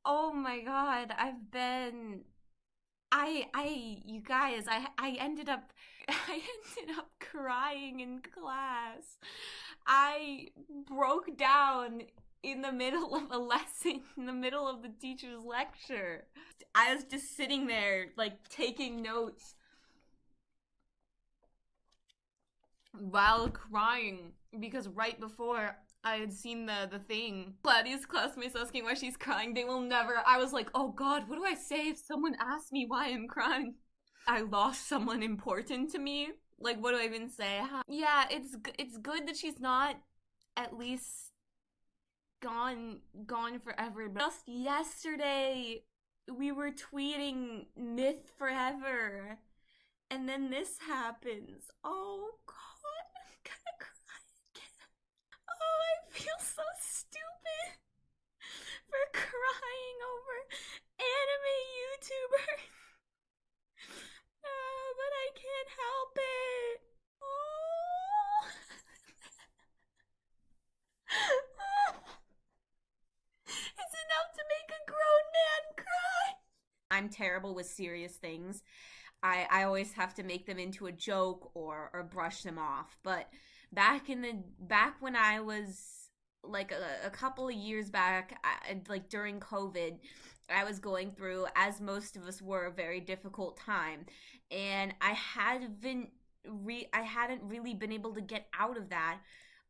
Oh my god, you guys, I ended up, I ended up crying in class. I broke down in the middle of a lesson, in the middle of the teacher's lecture. I was just sitting there, like, taking notes while crying because right before I had seen the thing. Gladys' classmates asking why she's crying. They will never. I was like, oh god, what do I say if someone asks me why I'm crying? I lost someone important to me. Like, what do I even say? Yeah, it's good that she's not at least gone forever. But just yesterday, we were tweeting myth forever, and then this happens. Oh god, I'm gonna cry again. Oh, I feel so stupid for crying over anime YouTubers. But I can't help it. Oh. It's enough to make a grown man cry. I'm terrible with serious things. I always have to make them into a joke or brush them off. But back when I was like a couple of years back, like during COVID, I was going through, as most of us were, a very difficult time, and I hadn't really been able to get out of that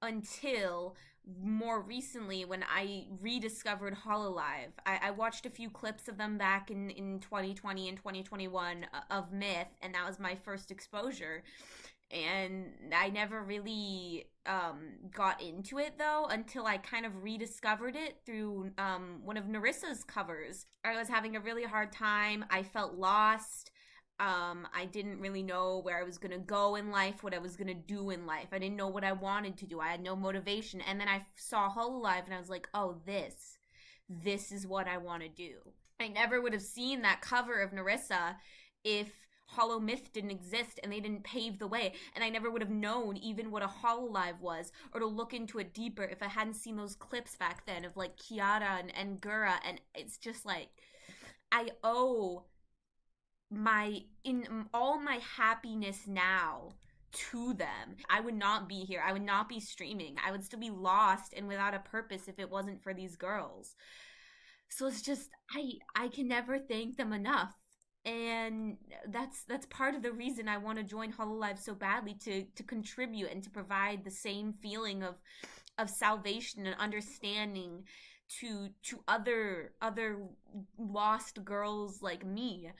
until more recently when I rediscovered Hololive. I watched a few clips of them back in 2020 and 2021 of Myth, and that was my first exposure. And I never really got into it though until I kind of rediscovered it through one of Narissa's covers. I was having a really hard time. I felt lost. I didn't really know where I was gonna go in life, what I was gonna do in life. I didn't know what I wanted to do. I had no motivation. And then I saw Hololive and I was like, oh, this is what I want to do. I never would have seen that cover of Narissa if Hollow Myth didn't exist and they didn't pave the way. And I never would have known even what a Hololive was or to look into it deeper if I hadn't seen those clips back then of like Kiara and Gura. And it's just like, I owe all my happiness now to them. I would not be here. I would not be streaming. I would still be lost and without a purpose if it wasn't for these girls. So it's just I can never thank them enough. And that's part of the reason I want to join Hololive so badly, to contribute and to provide the same feeling of salvation and understanding to other lost girls like me.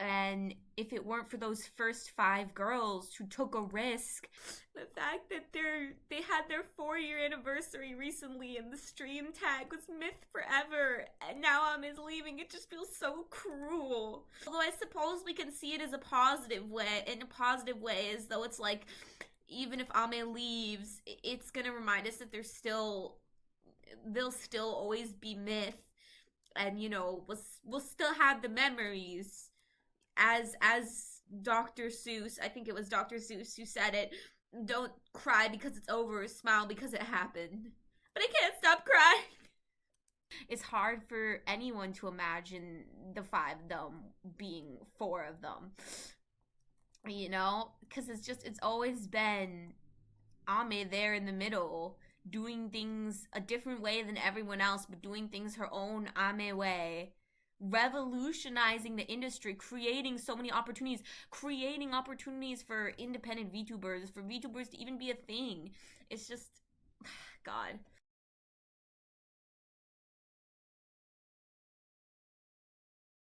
And if it weren't for those first 5 girls who took a risk, the fact that they had their 4-year anniversary recently and the stream tag was Myth Forever, and now Am is leaving, it just feels so cruel. Although I suppose we can see it as a positive way, in a positive way, as though it's like, even if Ame leaves, it's gonna remind us that they'll still always be Myth, and we'll still have the memories. As Dr. Seuss, I think it was Dr. Seuss who said it, don't cry because it's over, smile because it happened. But I can't stop crying. It's hard for anyone to imagine the 5 of them being 4 of them. Because it's always been Ame there in the middle, doing things a different way than everyone else, but doing things her own Ame way, revolutionizing the industry, creating so many opportunities, creating opportunities for independent VTubers, for VTubers to even be a thing. It's just, God.